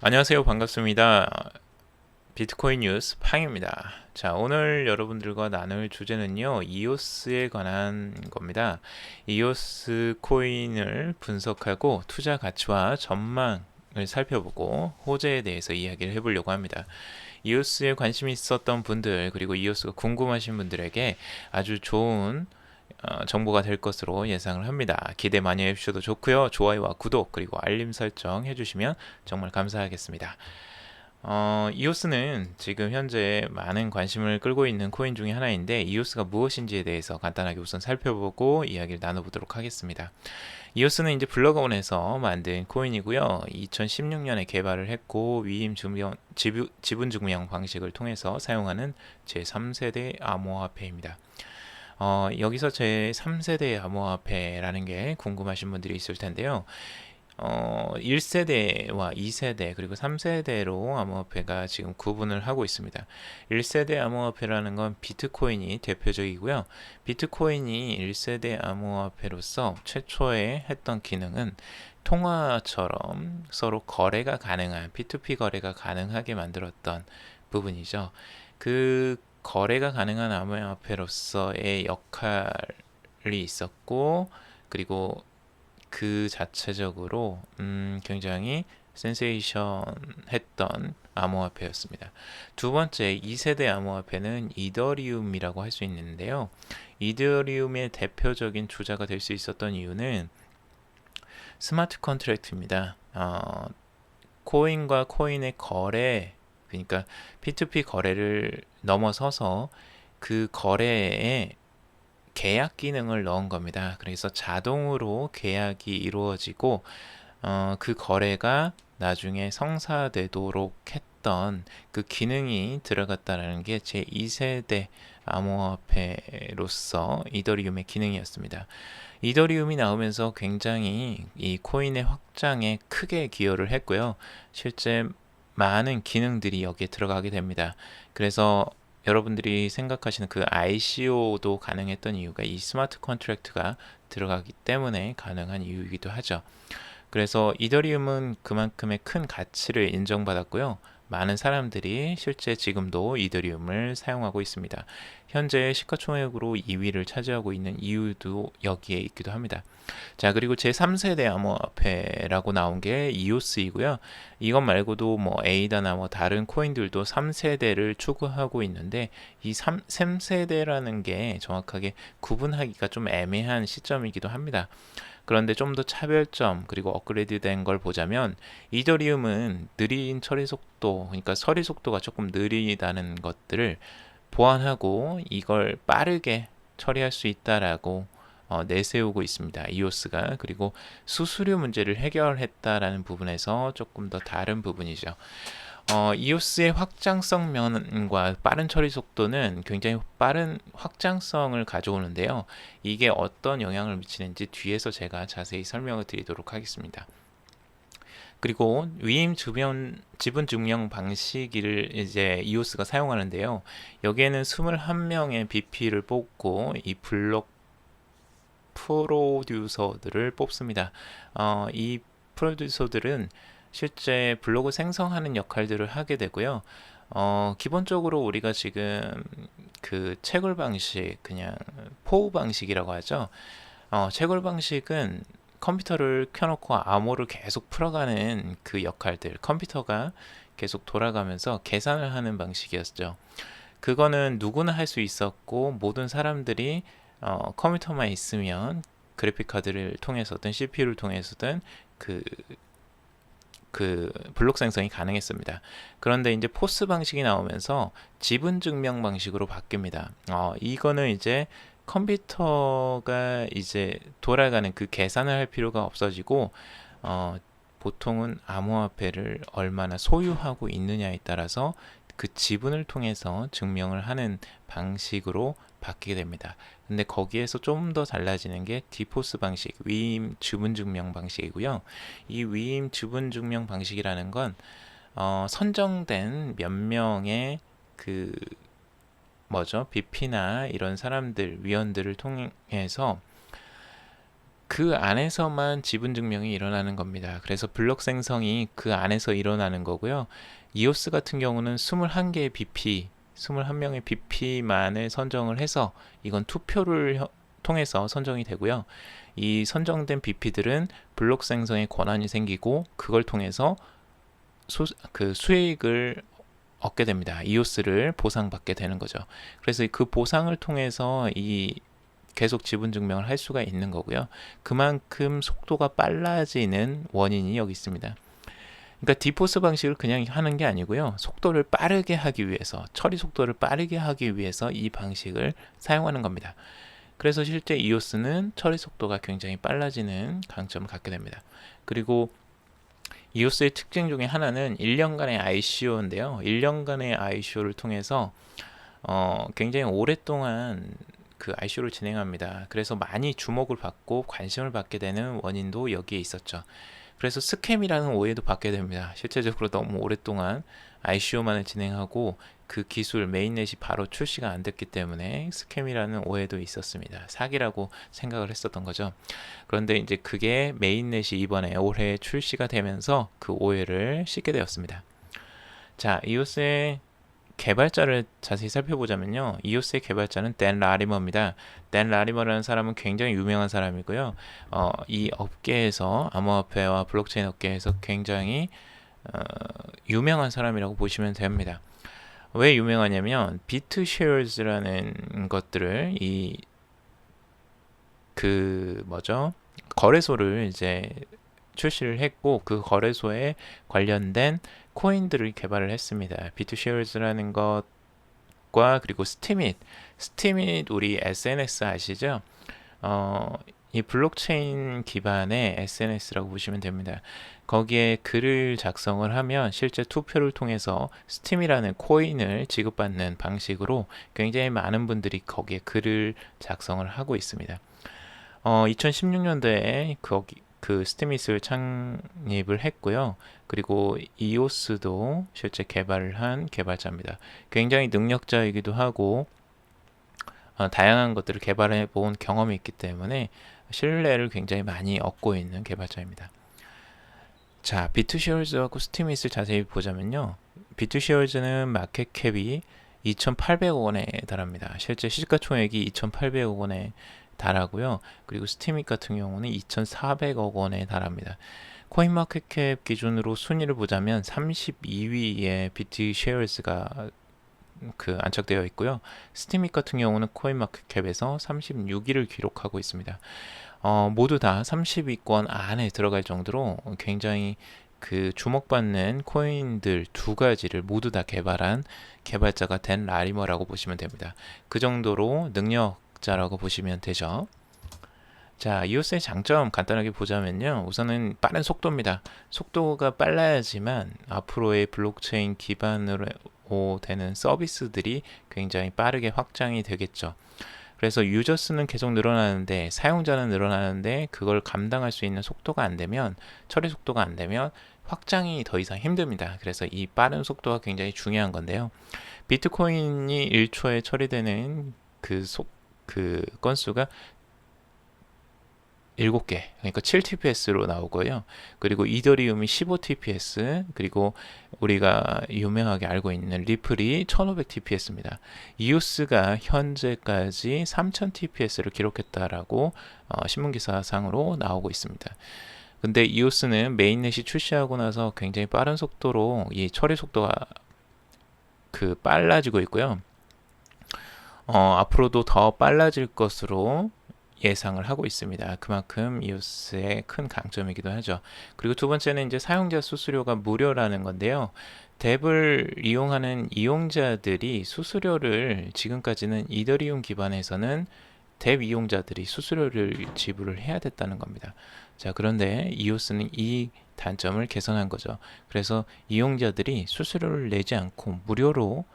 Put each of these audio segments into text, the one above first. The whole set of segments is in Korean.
안녕하세요. 반갑습니다. 비트코인 뉴스 팡입니다. 자, 오늘 여러분들과 나눌 주제는요, 이오스에 관한 겁니다. 이오스 코인을 분석하고 투자 가치와 전망을 살펴보고 호재에 대해서 이야기를 해보려고 합니다. 이오스에 관심이 있었던 분들, 그리고 이오스가 궁금하신 분들에게 아주 좋은 정보가 될 것으로 예상을 합니다. 기대 많이 해주셔도 좋고요. 좋아요와 구독 그리고 알림 설정 해주시면 정말 감사하겠습니다. 이오스는 지금 현재 많은 관심을 끌고 있는 코인 중에 하나인데 이오스가 무엇인지에 대해서 간단하게 우선 살펴보고 이야기를 나눠보도록 하겠습니다. 이오스는 이제 블록온에서 만든 코인이고요. 2016년에 개발을 했고 지분 증명 방식을 통해서 사용하는 제3세대 암호화폐입니다. 여기서 제 3세대 암호화폐라는 게 궁금하신 분들이 있을 텐데요. 1세대와 2세대 그리고 3세대로 암호화폐가 지금 구분을 하고 있습니다. 1세대 암호화폐라는 건 비트코인이 대표적이고요. 비트코인이 1세대 암호화폐로서 최초에 했던 기능은 통화처럼 서로 거래가 가능한 P2P 거래가 가능하게 만들었던 부분이죠. 그 거래가 가능한 암호화폐로서의 역할이 있었고, 그리고 그 자체적으로 굉장히 센세이션 했던 암호화폐였습니다. 두 번째 2세대 암호화폐는 이더리움이라고 할 수 있는데요. 이더리움의 대표적인 주자가 될 수 있었던 이유는 스마트 컨트랙트입니다. 코인과 코인의 거래, 그러니까 P2P 거래를 넘어서서 그 거래에 계약 기능을 넣은 겁니다. 그래서 자동으로 계약이 이루어지고 그 거래가 나중에 성사되도록 했던 그 기능이 들어갔다는 게 제 2세대 암호화폐로서 이더리움의 기능이었습니다. 이더리움이 나오면서 굉장히 이 코인의 확장에 크게 기여를 했고요. 실제 많은 기능들이 여기에 들어가게 됩니다. 그래서 여러분들이 생각하시는 그 ICO도 가능했던 이유가 이 스마트 컨트랙트가 들어가기 때문에 가능한 이유이기도 하죠. 그래서 이더리움은 그만큼의 큰 가치를 인정받았고요. 많은 사람들이 실제 지금도 이더리움을 사용하고 있습니다. 현재 시가총액으로 2위를 차지하고 있는 이유도 여기에 있기도 합니다. 자, 그리고 제3세대 암호화폐라고 나온 게 이오스이고요. 이것 말고도 뭐 에이다나 뭐 다른 코인들도 3세대를 추구하고 있는데 이 3세대라는 게 정확하게 구분하기가 좀 애매한 시점이기도 합니다. 그런데 좀 더 차별점 그리고 업그레이드된 걸 보자면 이더리움은 느린 처리 속도, 그러니까 처리 속도가 조금 느리다는 것들을 보완하고 이걸 빠르게 처리할 수 있다라고 내세우고 있습니다. 이오스가. 그리고 수수료 문제를 해결했다라는 부분에서 조금 더 다른 부분이죠. 이오스의 확장성 면과 빠른 처리 속도는 굉장히 빠른 확장성을 가져오는데요. 이게 어떤 영향을 미치는지 뒤에서 제가 자세히 설명을 드리도록 하겠습니다. 그리고 위임 지분 증명 방식을 이제 이오스가 사용하는데요. 여기에는 21명의 BP를 뽑고 이 블록 프로듀서들을 뽑습니다. 이 프로듀서들은 실제 블로그 생성하는 역할들을 하게 되고요. 기본적으로 우리가 지금 그 채굴 방식, 그냥 포우 방식이라고 하죠. 채굴 방식은 컴퓨터를 켜놓고 암호를 계속 풀어가는 그 역할들, 컴퓨터가 계속 돌아가면서 계산을 하는 방식이었죠. 그거는 누구나 할 수 있었고 모든 사람들이 컴퓨터만 있으면 그래픽 카드를 통해서든 CPU를 통해서든 그 블록 생성이 가능했습니다. 그런데 이제 포스 방식이 나오면서 지분 증명 방식으로 바뀝니다. 이거는 이제 컴퓨터가 이제 돌아가는 그 계산을 할 필요가 없어지고 보통은 암호화폐를 얼마나 소유하고 있느냐에 따라서 그 지분을 통해서 증명을 하는 방식으로 바뀌게 됩니다. 근데 거기에서 좀 더 달라지는 게 디포스 방식, 위임 주분 증명 방식이고요. 이 위임 주분 증명 방식이라는 건 선정된 몇 명의 그 뭐죠? BP나 이런 사람들, 위원들을 통해서 그 안에서만 지분 증명이 일어나는 겁니다. 그래서 블록 생성이 그 안에서 일어나는 거고요. 이오스 같은 경우는 21개의 BP, 21명의 BP만을 선정을 해서 이건 투표를 통해서 선정이 되고요. 이 선정된 BP들은 블록 생성의 권한이 생기고 그걸 통해서 수익을 얻게 됩니다. 이오스를 보상받게 되는 거죠. 그래서 그 보상을 통해서 계속 지분 증명을 할 수가 있는 거고요. 그만큼 속도가 빨라지는 원인이 여기 있습니다. 그러니까 디포스 방식을 그냥 하는 게 아니고요. 속도를 빠르게 하기 위해서, 처리 속도를 빠르게 하기 위해서 이 방식을 사용하는 겁니다. 그래서 실제 이오스는 처리 속도가 굉장히 빨라지는 강점을 갖게 됩니다. 그리고 이오스의 특징 중에 하나는 1년간의 ICO인데요. 1년간의 ICO를 통해서 굉장히 오랫동안 그 ICO를 진행합니다. 그래서 많이 주목을 받고 관심을 받게 되는 원인도 여기에 있었죠. 그래서 스캠이라는 오해도 받게 됩니다. 실제적으로 너무 오랫동안 ICO만을 진행하고 그 기술 메인넷이 바로 출시가 안 됐기 때문에 스캠이라는 오해도 있었습니다. 사기라고 생각을 했었던 거죠. 그런데 이제 그게 메인넷이 이번에 올해 출시가 되면서 그 오해를 씻게 되었습니다. 자, 이오스의 개발자를 자세히 살펴보자면요. 이오스의 개발자는 댄 라리머입니다. 댄 라리머라는 사람은 굉장히 유명한 사람이고요. 이 업계에서 암호화폐와 블록체인 업계에서 굉장히 유명한 사람이라고 보시면 됩니다. 왜 유명하냐면 비트쉐어즈라는 것들을 거래소를 이제 출시를 했고 그 거래소에 관련된 코인들을 개발을 했습니다. 비트쉐어즈라는 것과 그리고 스티밋 우리 SNS 아시죠? 이 블록체인 기반의 SNS라고 보시면 됩니다. 거기에 글을 작성을 하면 실제 투표를 통해서 스팀이라는 코인을 지급받는 방식으로 굉장히 많은 분들이 거기에 글을 작성을 하고 있습니다. 2016년도에 그 스티밋을 창립을 했고요. 그리고 이오스도 실제 개발을 한 개발자입니다. 굉장히 능력자이기도 하고 다양한 것들을 개발해 본 경험이 있기 때문에 신뢰를 굉장히 많이 얻고 있는 개발자입니다. 자, 비트쉐어즈하고 스티밋을 자세히 보자면요. 비트쉐어즈는 마켓캡이 2,800억 원에 달합니다. 실제 시가총액이 2,800억 원에 달하고요. 그리고 스티밋 같은 경우는 2,400억 원에 달합니다. 코인마켓캡 기준으로 순위를 보자면 32위에 비트쉐어즈가 안착되어 있고요. 스티밋 같은 경우는 코인마켓캡에서 36위를 기록하고 있습니다. 모두 다 30위권 안에 들어갈 정도로 굉장히 그 주목받는 코인들 두 가지를 모두 다 개발한 개발자가 댄 라리머라고 보시면 됩니다. 그 정도로 능력자라고 보시면 되죠. 자, 이오스의 장점 간단하게 보자면요. 우선은 빠른 속도입니다. 속도가 빨라야지만 앞으로의 블록체인 기반으로 되는 서비스들이 굉장히 빠르게 확장이 되겠죠. 그래서 유저 수는 계속 늘어나는데 사용자는 늘어나는데 그걸 감당할 수 있는 속도가 안 되면 처리 속도가 안 되면 확장이 더 이상 힘듭니다. 그래서 이 빠른 속도가 굉장히 중요한 건데요. 비트코인이 1초에 처리되는 그 건수가 7개, 그러니까 7TPS로 나오고요. 그리고 이더리움이 15TPS, 그리고 우리가 유명하게 알고 있는 리플이 1500TPS입니다. 이오스가 현재까지 3000TPS를 기록했다라고 신문기사상으로 나오고 있습니다. 근데 이오스는 메인넷이 출시하고 나서 굉장히 빠른 속도로 이 처리 속도가 빨라지고 있고요. 앞으로도 더 빨라질 것으로 예상을 하고 있습니다. 그만큼 이오스의 큰 강점이기도 하죠. 그리고 두 번째는 이제 사용자 수수료가 무료라는 건데요. 덱을 이용하는 이용자들이 수수료를 지금까지는 이더리움 기반에서는 덱 이용자들이 수수료를 지불을 해야 됐다는 겁니다. 자, 그런데 이오스는 이 단점을 개선한 거죠. 그래서 이용자들이 수수료를 내지 않고 무료로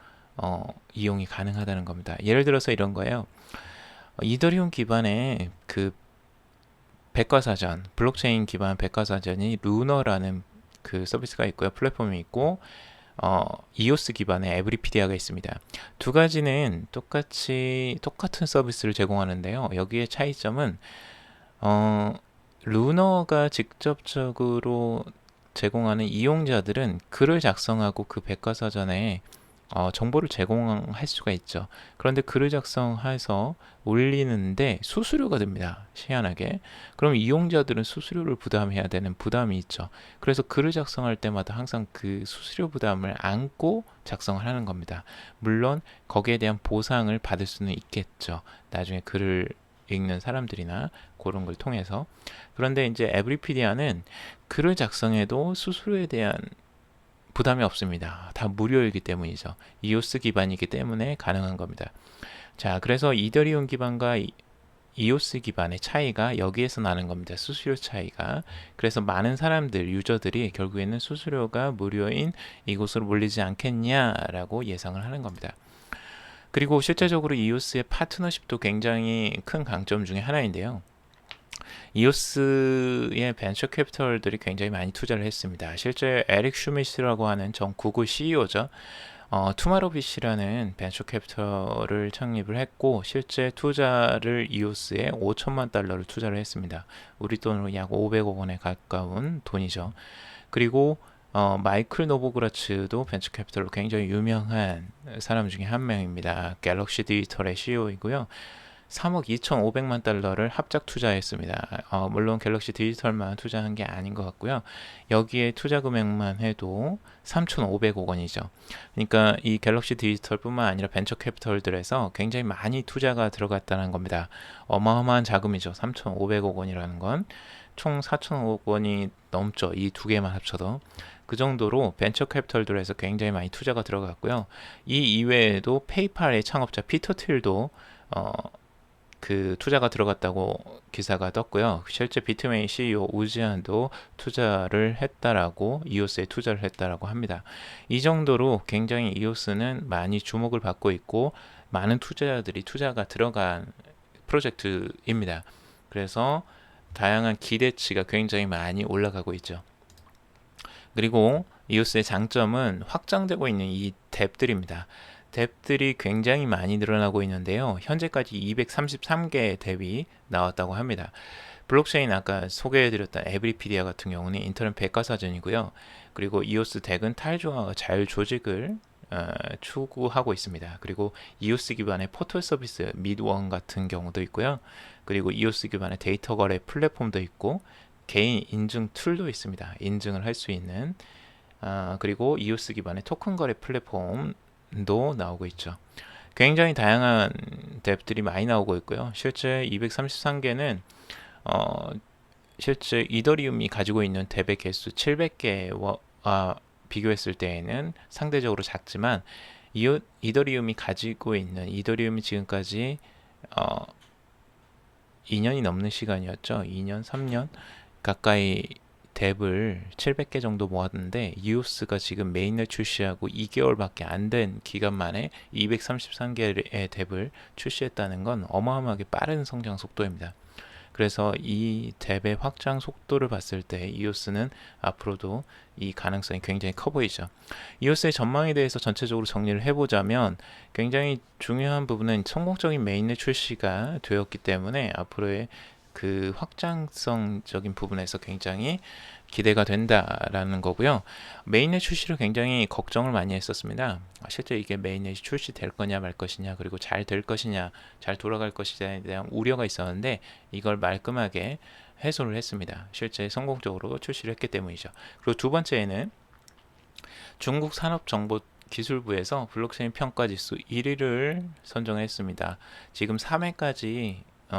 이용이 가능하다는 겁니다. 예를 들어서 이런 거예요. 이더리움 기반의 그 백과사전, 블록체인 기반 백과사전이 루너라는 그 서비스가 있고요. 플랫폼이 있고 이오스 기반의 에브리피디아가 있습니다. 두 가지는 똑같은 서비스를 제공하는데요. 여기에 차이점은 루너가 직접적으로 제공하는 이용자들은 글을 작성하고 그 백과사전에 정보를 제공할 수가 있죠. 그런데 글을 작성해서 올리는데 수수료가 듭니다. 희한하게. 그럼 이용자들은 수수료를 부담해야 되는 부담이 있죠. 그래서 글을 작성할 때마다 항상 그 수수료 부담을 안고 작성을 하는 겁니다. 물론 거기에 대한 보상을 받을 수는 있겠죠. 나중에 글을 읽는 사람들이나 그런 걸 통해서. 그런데 이제 에브리피디아는 글을 작성해도 수수료에 대한 부담이 없습니다. 다 무료이기 때문이죠. 이오스 기반이기 때문에 가능한 겁니다. 자, 그래서 이더리움 기반과 이오스 기반의 차이가 여기에서 나는 겁니다. 수수료 차이가. 그래서 많은 사람들, 유저들이 결국에는 수수료가 무료인 이곳으로 몰리지 않겠냐라고 예상을 하는 겁니다. 그리고 실제적으로 이오스의 파트너십도 굉장히 큰 강점 중에 하나인데요. 이오스의 벤처 캐피털들이 굉장히 많이 투자를 했습니다. 실제 에릭 슈미스라고 하는 전 구글 CEO죠. 투마로빗이라는 벤처 캐피털을 창립을 했고 실제 투자를 이오스에 5천만 달러를 투자를 했습니다. 우리 돈으로 약 500억 원에 가까운 돈이죠. 그리고 마이클 노보그라츠도 벤처 캐피털로 굉장히 유명한 사람 중에 한 명입니다. 갤럭시 디지털의 CEO이고요. 3억 2,500만 달러를 합작 투자했습니다. 물론 갤럭시 디지털만 투자한 게 아닌 것 같고요. 여기에 투자 금액만 해도 3,500억 원이죠. 그러니까 이 갤럭시 디지털뿐만 아니라 벤처 캐피털들에서 굉장히 많이 투자가 들어갔다는 겁니다. 어마어마한 자금이죠. 3,500억 원이라는 건 총 4,500억 원이 넘죠. 이 두 개만 합쳐도. 그 정도로 벤처 캐피털들에서 굉장히 많이 투자가 들어갔고요. 이 이외에도 페이팔의 창업자 피터 틸도 그 투자가 들어갔다고 기사가 떴고요. 실제 비트메인 CEO 우지안도 투자를 했다라고 이오스에 투자를 했다라고 합니다. 이 정도로 굉장히 이오스는 많이 주목을 받고 있고 많은 투자자들이 투자가 들어간 프로젝트입니다. 그래서 다양한 기대치가 굉장히 많이 올라가고 있죠. 그리고 이오스의 장점은 확장되고 있는 이 뎁들입니다. 뎁들이 굉장히 많이 늘어나고 있는데요. 현재까지 233개의 뎁이 나왔다고 합니다. 블록체인 아까 소개해드렸던 에브리피디아 같은 경우는 인터넷 백과사전이고요. 그리고 이오스 덱은 탈중앙과 자율조직을 추구하고 있습니다. 그리고 이오스 기반의 포털 서비스 미드원 같은 경우도 있고요. 그리고 이오스 기반의 데이터 거래 플랫폼도 있고 개인 인증 툴도 있습니다. 인증을 할 수 있는 그리고 이오스 기반의 토큰 거래 플랫폼도 나오고 있죠. 굉장히 다양한 뎁들이 많이 나오고 있고요. 실제 233개는 실제 이더리움이 가지고 있는 뎁의 개수 700개와 비교했을 때에는 상대적으로 작지만 이더리움이 가지고 있는 이더리움이 지금까지 2년이 넘는 시간이었죠. 2년, 3년 가까이 뎁을 700개 정도 모았는데 이오스가 지금 메인넷 출시하고 2개월밖에 안 된 기간 만에 233개의 뎁을 출시했다는 건 어마어마하게 빠른 성장 속도입니다. 그래서 이 뎁의 확장 속도를 봤을 때 이오스는 앞으로도 이 가능성이 굉장히 커 보이죠. 이오스의 전망에 대해서 전체적으로 정리를 해보자면 굉장히 중요한 부분은 성공적인 메인넷 출시가 되었기 때문에 앞으로의 그 확장성적인 부분에서 굉장히 기대가 된다라는 거고요. 메인넷 출시를 굉장히 걱정을 많이 했었습니다. 실제 이게 메인넷이 출시될 거냐 말 것이냐 그리고 잘 될 것이냐 잘 돌아갈 것이냐에 대한 우려가 있었는데 이걸 말끔하게 해소를 했습니다. 실제 성공적으로 출시를 했기 때문이죠. 그리고 두 번째는 중국 산업정보기술부에서 블록체인 평가지수 1위를 선정했습니다. 지금 3회까지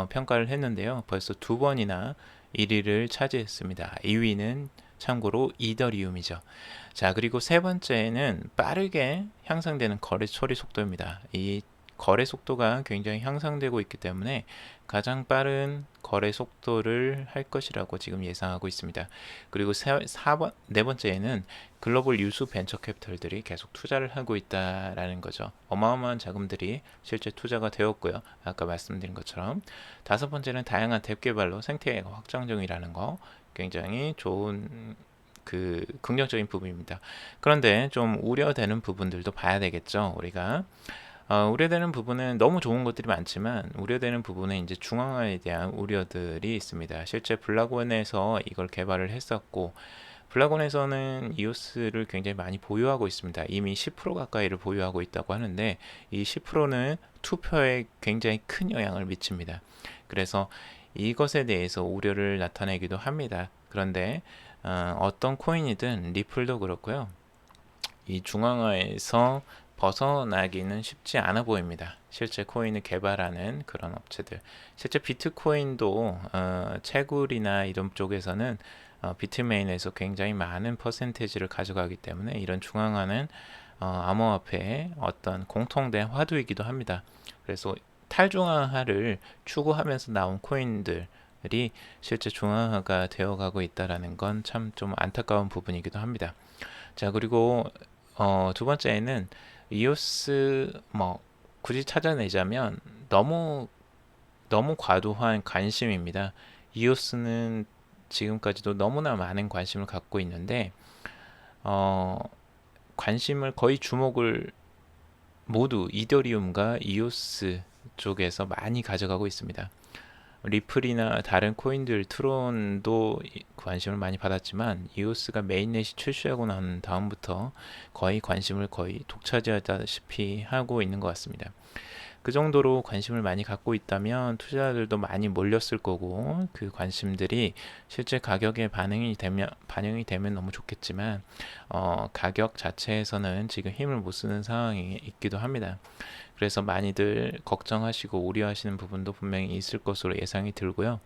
평가를 했는데요. 벌써 두 번이나 1위를 차지했습니다. 2위는 참고로 이더리움이죠. 자, 그리고 세 번째는 빠르게 향상되는 거래 처리 속도입니다. 이 거래 속도가 굉장히 향상되고 있기 때문에 가장 빠른 거래 속도를 할 것이라고 지금 예상하고 있습니다. 그리고 네 번째에는 글로벌 유수 벤처 캐피털들이 계속 투자를 하고 있다라는 거죠. 어마어마한 자금들이 실제 투자가 되었고요. 아까 말씀드린 것처럼 다섯 번째는 다양한 뎁 개발로 생태계가 확장 중이라는 거 굉장히 좋은 그 긍정적인 부분입니다. 그런데 좀 우려되는 부분들도 봐야 되겠죠. 우리가 우려되는 부분은 너무 좋은 것들이 많지만 우려되는 부분은 이제 중앙화에 대한 우려들이 있습니다. 실제 블라곤에서 이걸 개발을 했었고 블라곤에서는 이오스를 굉장히 많이 보유하고 있습니다. 이미 10% 가까이를 보유하고 있다고 하는데 이 10%는 투표에 굉장히 큰 영향을 미칩니다. 그래서 이것에 대해서 우려를 나타내기도 합니다. 그런데 어떤 코인이든 리플도 그렇고요. 이 중앙화에서 벗어나기는 쉽지 않아 보입니다. 실제 코인을 개발하는 그런 업체들. 실제 비트코인도 채굴이나 이런 쪽에서는 비트메인에서 굉장히 많은 퍼센테이지를 가져가기 때문에 이런 중앙화는 암호화폐의 어떤 공통된 화두이기도 합니다. 그래서 탈중앙화를 추구하면서 나온 코인들이 실제 중앙화가 되어가고 있다는 건 참 좀 안타까운 부분이기도 합니다. 자, 그리고 두 번째는 이오스 뭐 굳이 찾아내자면 너무 과도한 관심입니다. 이오스는 지금까지도 너무나 많은 관심을 갖고 있는데 어, 관심을 거의 주목을 모두 이더리움과 이오스 쪽에서 많이 가져가고 있습니다. 리플이나 다른 코인들 트론도 관심을 많이 받았지만 이오스가 메인넷이 출시하고 난 다음부터 거의 관심을 거의 독차지하다시피 하고 있는 것 같습니다. 그 정도로 관심을 많이 갖고 있다면 투자자들도 많이 몰렸을 거고 그 관심들이 실제 가격에 반영이 되면 너무 좋겠지만 가격 자체에서는 지금 힘을 못 쓰는 상황이 있기도 합니다. 그래서 많이들 걱정하시고 우려하시는 부분도 분명히 있을 것으로 예상이 들고요.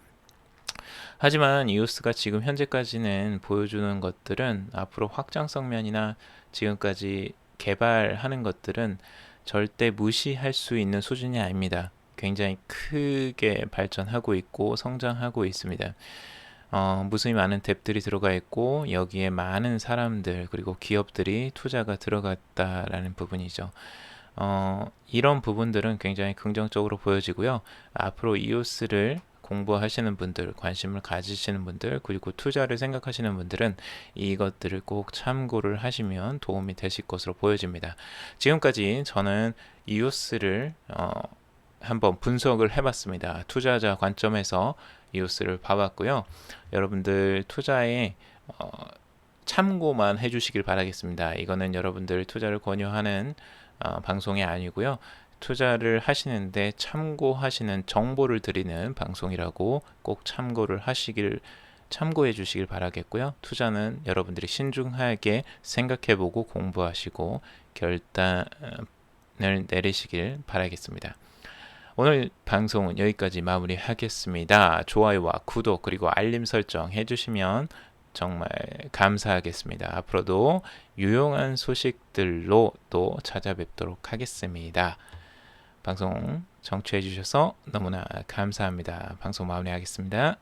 하지만 이오스가 지금 현재까지는 보여주는 것들은 앞으로 확장성 면이나 지금까지 개발하는 것들은 절대 무시할 수 있는 수준이 아닙니다. 굉장히 크게 발전하고 있고 성장하고 있습니다. 무수히 많은 뎁들이 들어가 있고 여기에 많은 사람들 그리고 기업들이 투자가 들어갔다라는 부분이죠. 이런 부분들은 굉장히 긍정적으로 보여지고요. 앞으로 이오스를 공부하시는 분들, 관심을 가지시는 분들, 그리고 투자를 생각하시는 분들은 이것들을 꼭 참고를 하시면 도움이 되실 것으로 보여집니다. 지금까지 저는 이오스를 한번 분석을 해봤습니다. 투자자 관점에서 이오스를 봐봤고요. 여러분들 투자에 참고만 해주시길 바라겠습니다. 이거는 여러분들 투자를 권유하는 방송이 아니고요. 투자를 하시는데 참고하시는 정보를 드리는 방송이라고 꼭 참고해 주시길 바라겠고요. 투자는 여러분들이 신중하게 생각해보고 공부하시고 결단을 내리시길 바라겠습니다. 오늘 방송은 여기까지 마무리하겠습니다. 좋아요와 구독 그리고 알림 설정 해주시면 정말 감사하겠습니다. 앞으로도 유용한 소식들로 또 찾아뵙도록 하겠습니다. 방송 청취해 주셔서 너무나 감사합니다. 방송 마무리하겠습니다.